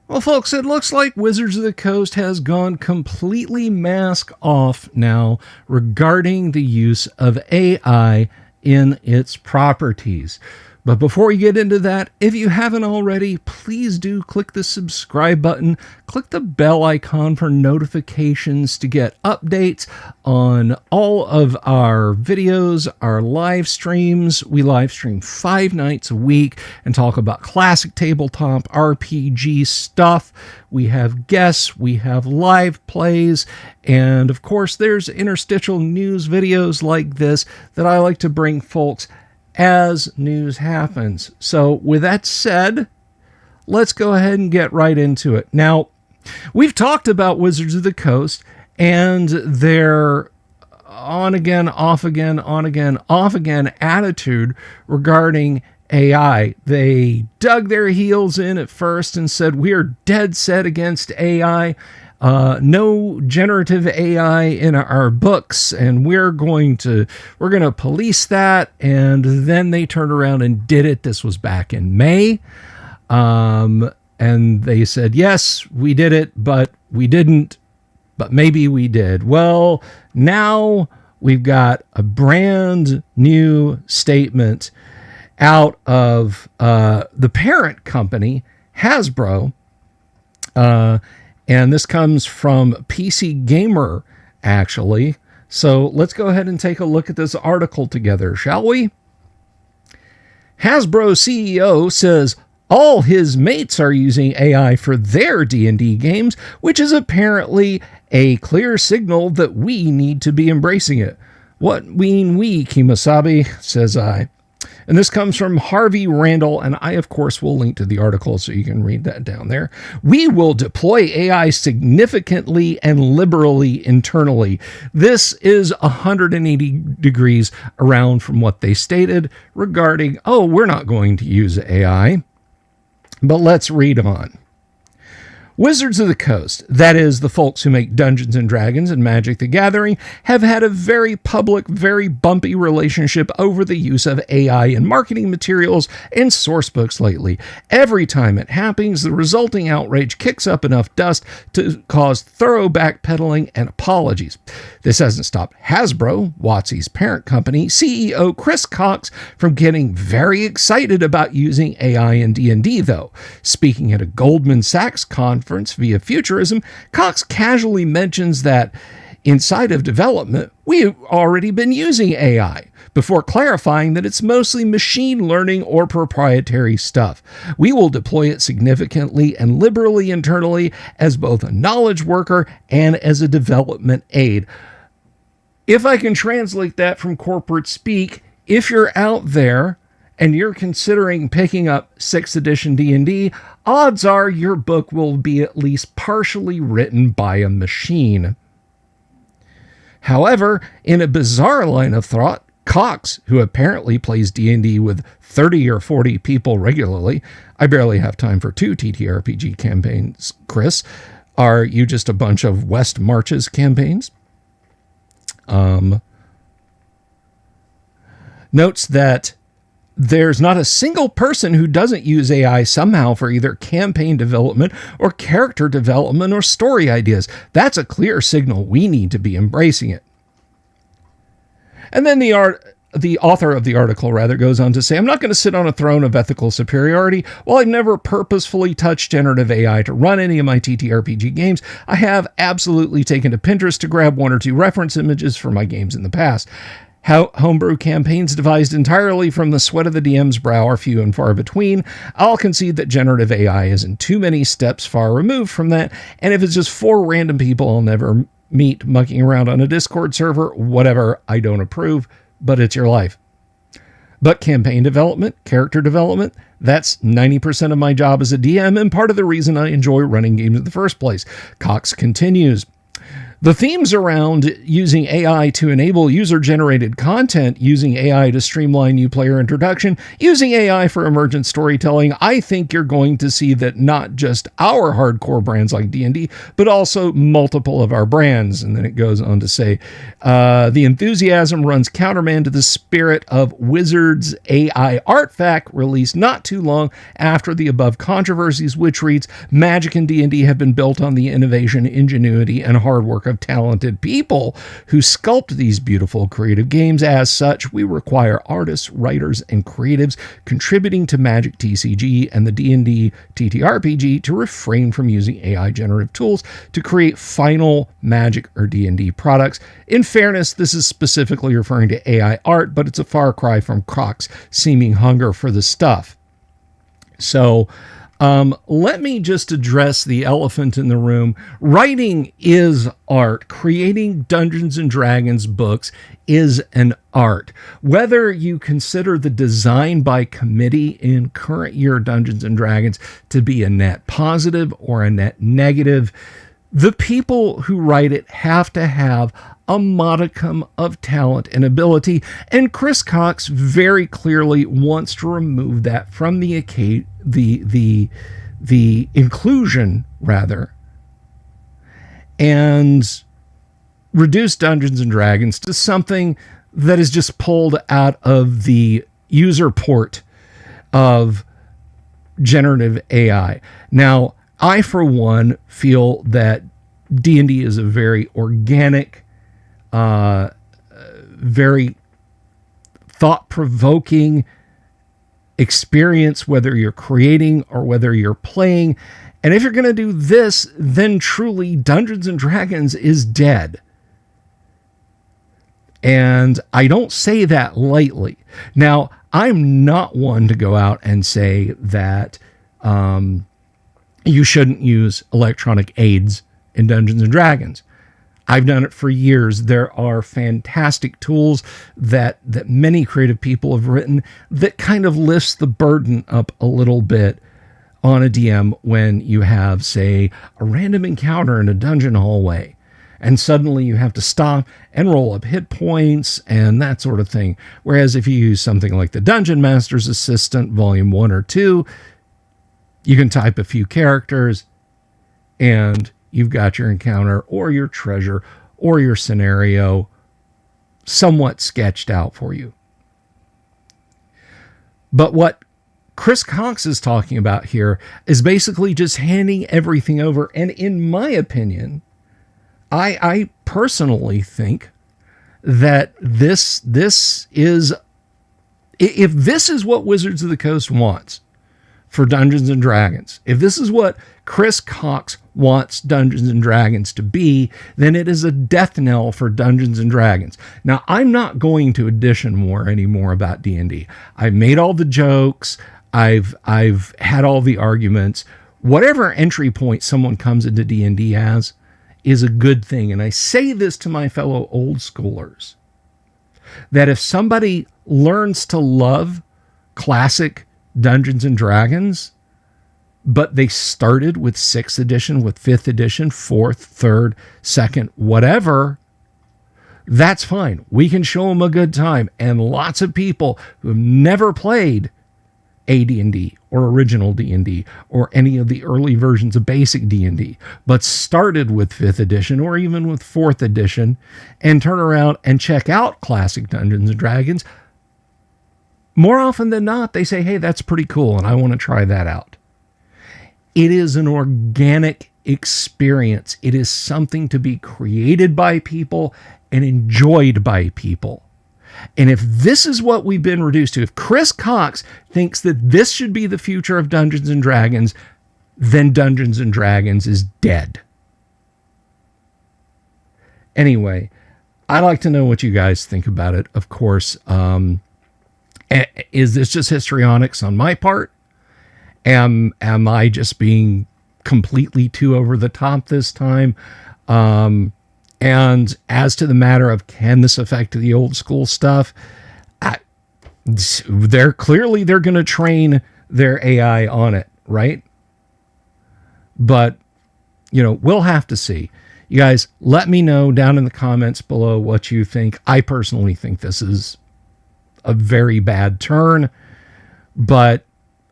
Well, folks, it looks like Wizards of the Coast has gone completely mask off now regarding the use of AI in its properties. But before we get into that, if you haven't already, please do click the subscribe button, click the bell icon for notifications to get updates on all of our videos, our live streams. We live stream 5 nights a week and talk about classic tabletop RPG stuff. We have guests, we have live plays, and of course there's interstitial news videos like this that I like to bring folks as news happens. So with that said, let's go ahead and get right into it. Now, we've talked about Wizards of the Coast and their on again, off again, on again, off again attitude regarding AI. They dug their heels in at first and said, we're dead set against AI. No generative AI in our books, and we're going to police that. And then they turned around and did it. This was back in May. And they said, yes, we did it, but we didn't, but maybe we did. Well, now we've got a brand new statement out of the parent company, Hasbro, and this comes from PC Gamer, actually. So let's go ahead and take a look at this article together, shall we? Hasbro CEO says all his mates are using AI for their D&D games, which is apparently a clear signal that we need to be embracing it. What mean we, Kimosabe, says I. And this comes from Harvey Randall, and I, of course, will link to the article so you can read that down there. We will deploy AI significantly and liberally internally. This is 180 degrees around from what they stated regarding, oh, we're not going to use AI. But let's read on. Wizards of the Coast, that is, the folks who make Dungeons & Dragons and Magic the Gathering, have had a very public, very bumpy relationship over the use of AI in marketing materials and source books lately. Every time it happens, the resulting outrage kicks up enough dust to cause thorough backpedaling and apologies. This hasn't stopped Hasbro, WotC's parent company, CEO Chris Cox, from getting very excited about using AI in D&D, though. Speaking at a Goldman Sachs conference via Futurism, Cox casually mentions that inside of development, we've already been using AI, before clarifying that it's mostly machine learning or proprietary stuff. We will deploy it significantly and liberally internally as both a knowledge worker and as a development aid. If I can translate that from corporate speak, if you're out there and you're considering picking up 6th edition D&D, odds are your book will be at least partially written by a machine. However, in a bizarre line of thought, Cox, who apparently plays D&D with 30 or 40 people regularly, I barely have time for 2 TTRPG campaigns, Chris. Are you just a bunch of West Marches campaigns? Notes that there's not a single person who doesn't use AI somehow for either campaign development or character development or story ideas. That's a clear signal we need to be embracing it. And then the author of the article goes on to say, I'm not going to sit on a throne of ethical superiority. While I've never purposefully touched generative AI to run any of my TTRPG games, I have absolutely taken to Pinterest to grab 1 or 2 reference images for my games in the past. How homebrew campaigns devised entirely from the sweat of the DM's brow are few and far between. I'll concede that generative AI isn't too many steps far removed from that, and if it's just 4 random people I'll never meet mucking around on a Discord server, whatever, I don't approve, but it's your life. But campaign development, character development, that's 90% of my job as a DM and part of the reason I enjoy running games in the first place. Cox continues, The themes around using AI to enable user-generated content, using AI to streamline new player introduction, using AI for emergent storytelling, I think you're going to see that not just our hardcore brands like D&D, but also multiple of our brands. And then it goes on to say, the enthusiasm runs countermand to the spirit of Wizards' AI artifact released not too long after the above controversies, which reads, Magic and D&D have been built on the innovation, ingenuity, and hard work of talented people who sculpt these beautiful creative games. As such, we require artists, writers, and creatives contributing to Magic TCG and the D&D TTRPG to refrain from using AI generative tools to create final Magic or D&D products. In fairness, this is specifically referring to AI art, but it's a far cry from Croc's seeming hunger for the stuff. So, let me just address the elephant in the room. Writing is art. Creating Dungeons and Dragons books is an art. Whether you consider the design by committee in current year Dungeons and Dragons to be a net positive or a net negative, the people who write it have to have a modicum of talent and ability, and Chris Cox very clearly wants to remove that from the inclusion, rather, and reduce Dungeons and Dragons to something that is just pulled out of the user port of generative AI. Now, I, for one, feel that D&D is a very organic, very thought-provoking experience, whether you're creating or whether you're playing. And if you're going to do this, then truly Dungeons and Dragons is dead. And I don't say that lightly. Now, I'm not one to go out and say that you shouldn't use electronic aids in Dungeons and Dragons. I've done it for years. There are fantastic tools that many creative people have written that kind of lifts the burden up a little bit on a DM when you have, say, a random encounter in a dungeon hallway, and suddenly you have to stop and roll up hit points and that sort of thing. Whereas if you use something like the Dungeon Master's Assistant, Volume 1 or 2, you can type a few characters and you've got your encounter or your treasure or your scenario somewhat sketched out for you. But what Chris Cox is talking about here is basically just handing everything over. And in my opinion, I personally think that this is, if this is what Wizards of the Coast wants for Dungeons and Dragons, if this is what Chris Cox wants Dungeons and Dragons to be, then it is a death knell for Dungeons and Dragons. Now, I'm not going to edition war anymore about D&D. I've made all the jokes. I've had all the arguments. Whatever entry point someone comes into D&D as is a good thing. And I say this to my fellow old schoolers, that if somebody learns to love classic Dungeons and Dragons, but they started with 6th edition, with 5th edition, 4th, 3rd, 2nd, whatever, that's fine. We can show them a good time. And lots of people who have never played AD&D or original D&D or any of the early versions of basic D&D, but started with 5th edition or even with 4th edition and turn around and check out classic Dungeons and Dragons, more often than not, they say, hey, that's pretty cool and I want to try that out. It is an organic experience. It is something to be created by people and enjoyed by people. And if this is what we've been reduced to, if Chris Cox thinks that this should be the future of Dungeons and Dragons, then Dungeons and Dragons is dead. Anyway, I'd like to know what you guys think about it. Of course, is this just histrionics on my part? Am I just being completely too over the top this time? And as to the matter of can this affect the old school stuff, they're going to train their AI on it, right? But, we'll have to see. You guys, let me know down in the comments below what you think. I personally think this is a very bad turn, but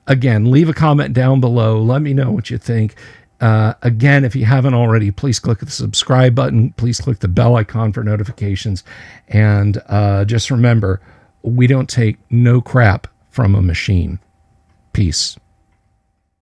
again, leave a comment down below. Let me know what you think. Again, if you haven't already, please click the subscribe button. Please click the bell icon for notifications. And just remember, we don't take no crap from a machine. Peace.